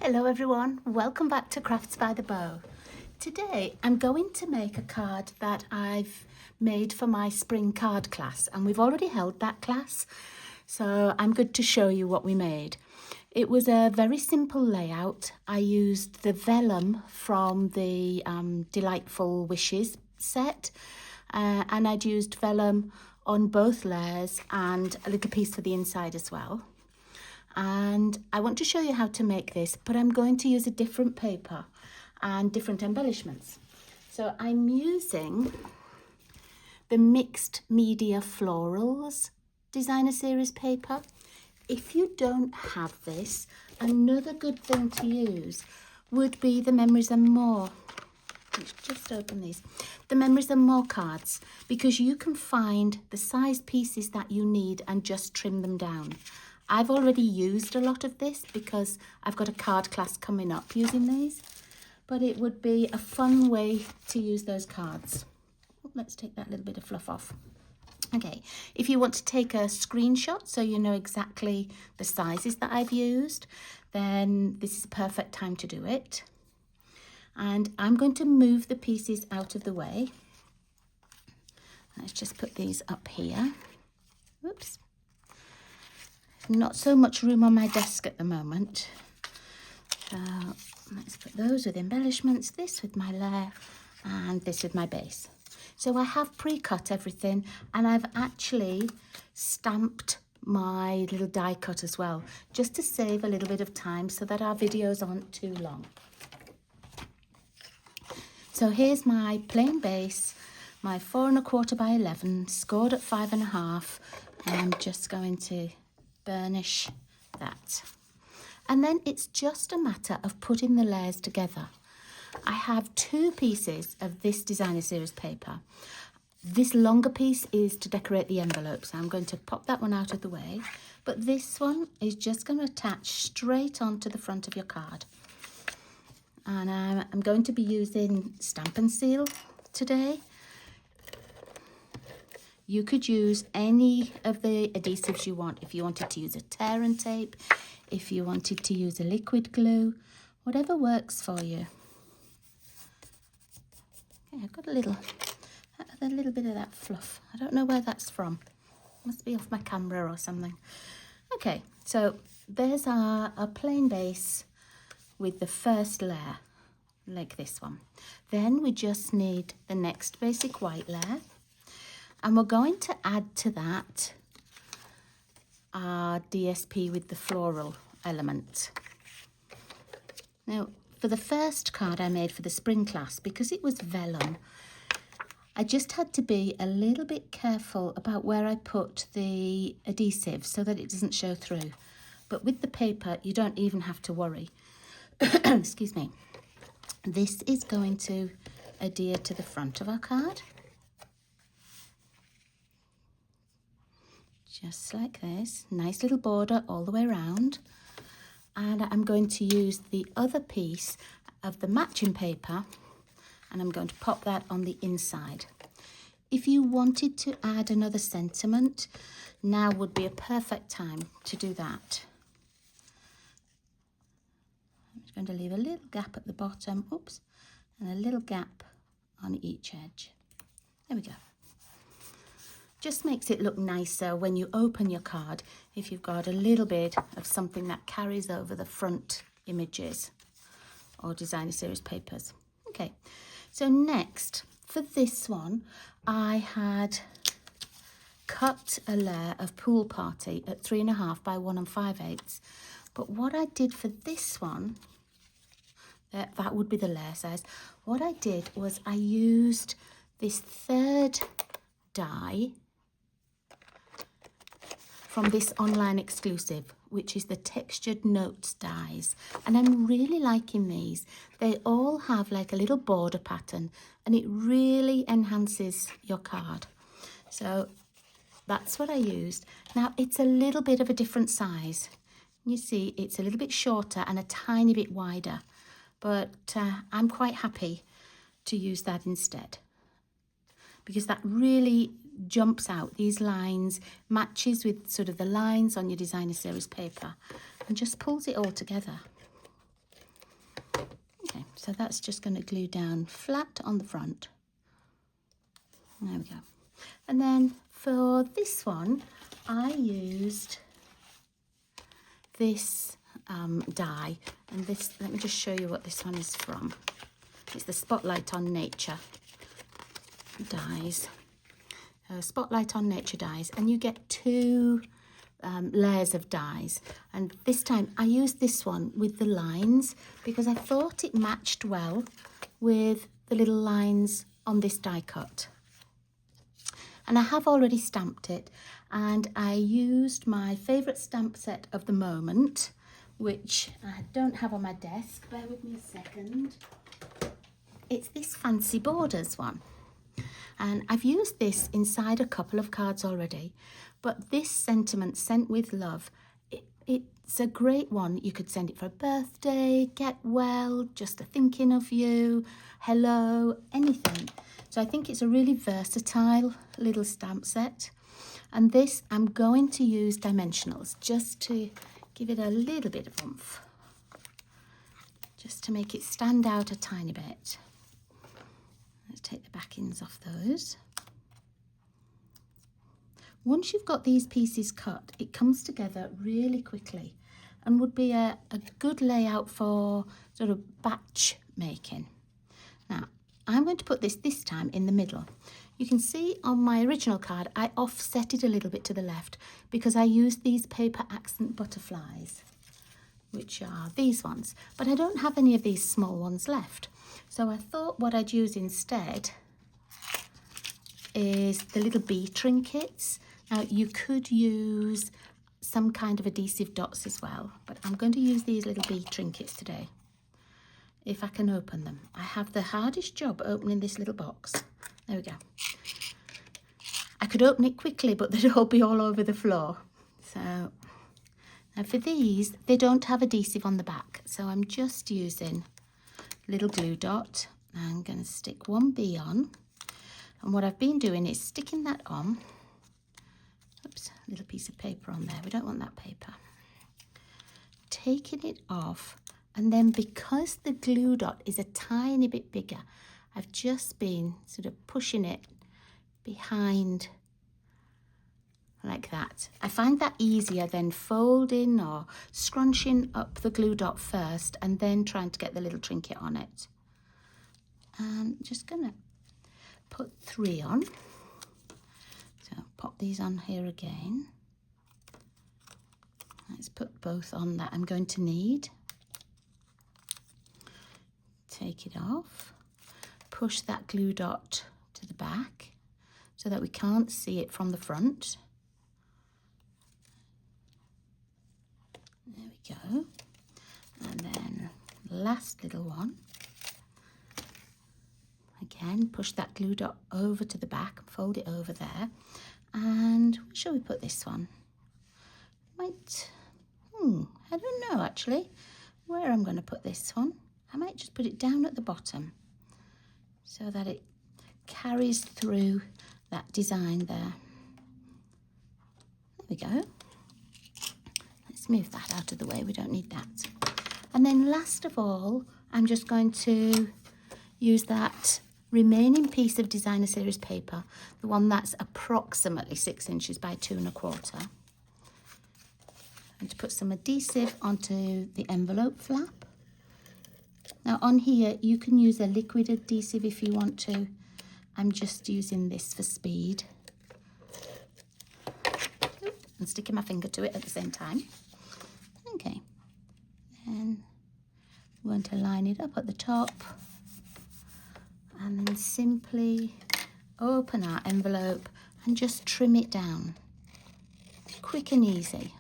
Hello everyone, welcome back to Crafts by the Bow. Today I'm going to make a card that I've made for my spring card class, and we've already held that class, so I'm good to show you what we made. It was a very simple layout. I used the vellum from the Delightful Wishes set, and I'd used vellum on both layers and a little piece for the inside as well. And I want to show you how to make this, but I'm going to use a different paper and different embellishments. So I'm using the Mixed Media Florals Designer Series paper. If you don't have this, another good thing to use would be the Memories and More. Let's just open these. The Memories and More cards, because you can find the size pieces that you need and just trim them down. I've already used a lot of this because I've got a card class coming up using these, but it would be a fun way to use those cards. Let's take that little bit of fluff off. Okay, if you want to take a screenshot so you know exactly the sizes that I've used, then this is a perfect time to do it. And I'm going to move the pieces out of the way. Let's just put these up here. Whoops. Not so much room on my desk at the moment. So let's put those with embellishments, this with my layer, and this with my base. So I have pre-cut everything, and I've actually stamped my little die cut as well, just to save a little bit of time so that our videos aren't too long. So here's my plain base, my 4 1/4 by 11, scored at 5 1/2, and I'm just going to burnish that. And then it's just a matter of putting the layers together. I have 2 pieces of this Designer Series paper. This longer piece is to decorate the envelope, so I'm going to pop that one out of the way. But this one is just going to attach straight onto the front of your card. And I'm going to be using Stamp and Seal today. You could use any of the adhesives you want. If you wanted to use a tear and tape, if you wanted to use a liquid glue, whatever works for you. Okay, I've got a little bit of that fluff. I don't know where that's from. Must be off my camera or something. Okay, so there's our plain base with the first layer, like this one. Then we just need the next basic white layer. And we're going to add to that our DSP with the floral element. Now, for the first card I made for the spring class, because it was vellum, I just had to be a little bit careful about where I put the adhesive so that it doesn't show through. But with the paper, you don't even have to worry. Excuse me. This is going to adhere to the front of our card. Just like this, nice little border all the way around. And I'm going to use the other piece of the matching paper, and I'm going to pop that on the inside. If you wanted to add another sentiment, now would be a perfect time to do that. I'm just going to leave a little gap at the bottom, oops, and a little gap on each edge. There we go. Just makes it look nicer when you open your card if you've got a little bit of something that carries over the front images or Designer Series papers. Okay, so next for this one, I had cut a layer of Pool Party at 3 1/2 by 1 5/8. But what I did for this one, that would be the layer size. What I did was I used this third die from this online exclusive, which is the Textured Notes dies. And I'm really liking these. They all have like a little border pattern, and it really enhances your card. So that's what I used. Now it's a little bit of a different size. You see, it's a little bit shorter and a tiny bit wider, but I'm quite happy to use that instead, because that really jumps out. These lines matches with sort of the lines on your Designer Series paper and just pulls it all together. Okay, so that's just going to glue down flat on the front. There we go. And then for this one, I used this die, and this, let me just show you what this one is from. It's the Spotlight on Nature dies. Spotlight on Nature dies, and you get two layers of dies, and this time I used this one with the lines because I thought it matched well with the little lines on this die cut. And I have already stamped it, and I used my favourite stamp set of the moment, which I don't have on my desk. Bear with me a second. It's this Fancy Borders one. And I've used this inside a couple of cards already, but this sentiment, Sent with Love, it's a great one. You could send it for a birthday, get well, just a thinking of you, hello, anything. So I think it's a really versatile little stamp set. And this, I'm going to use dimensionals just to give it a little bit of oomph, just to make it stand out a tiny bit. Let's take the backings off those. Once you've got these pieces cut, it comes together really quickly and would be a good layout for sort of batch making. Now, I'm going to put this time in the middle. You can see on my original card, I offset it a little bit to the left because I used these paper accent butterflies, which are these ones, but I don't have any of these small ones left. So I thought what I'd use instead is the little bee trinkets. Now you could use some kind of adhesive dots as well, but I'm going to use these little bee trinkets today, if I can open them. I have the hardest job opening this little box. There we go. I could open it quickly, but they'd all be all over the floor. So now for these, they don't have adhesive on the back, so I'm just using a little glue dot. I'm going to stick one bee on, and what I've been doing is sticking that on. Oops, a little piece of paper on there. We don't want that paper. Taking it off, and then because the glue dot is a tiny bit bigger, I've just been sort of pushing it behind like that. I find that easier than folding or scrunching up the glue dot first and then trying to get the little trinket on it. And just gonna put 3 on. So pop these on here again. Let's put both on that I'm going to need. Take it off. Push that glue dot to the back so that we can't see it from the front. There we go. And then last little one. Again, push that glue dot over to the back, fold it over there. And where shall we put this one? I don't know actually where I'm going to put this one. I might just put it down at the bottom so that it carries through that design there. There we go. Let's move that out of the way, we don't need that. And then last of all, I'm just going to use that remaining piece of designer series paper, the one that's approximately 6 inches by 2 1/4. And to put some adhesive onto the envelope flap. Now on here, you can use a liquid adhesive if you want to. I'm just using this for speed. And sticking my finger to it at the same time. Okay. Then we're going to line it up at the top. And then simply open our envelope and just trim it down. Quick and easy.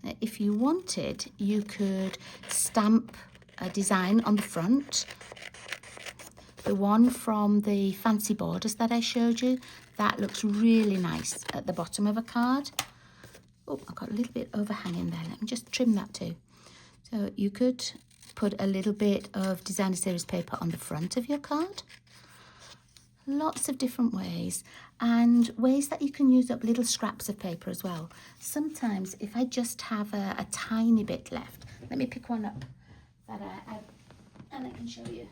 Now, if you wanted, you could stamp a design on the front. The one from the Fancy Borders that I showed you, that looks really nice at the bottom of a card. Oh, I've got a little bit overhanging there. Let me just trim that too. So you could put a little bit of designer series paper on the front of your card. Lots of different ways, and ways that you can use up little scraps of paper as well. Sometimes if I just have a tiny bit left, let me pick one up that and I can show you.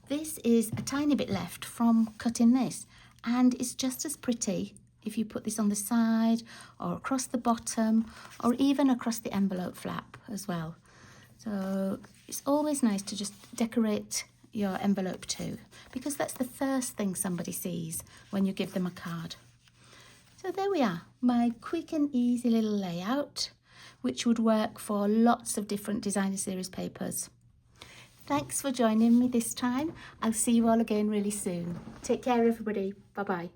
This is a tiny bit left from cutting this, and it's just as pretty if you put this on the side or across the bottom or even across the envelope flap as well. So it's always nice to just decorate your envelope too, because that's the first thing somebody sees when you give them a card. So there we are, my quick and easy little layout, which would work for lots of different designer series papers. Thanks for joining me this time. I'll see you all again really soon. Take care, everybody. Bye-bye.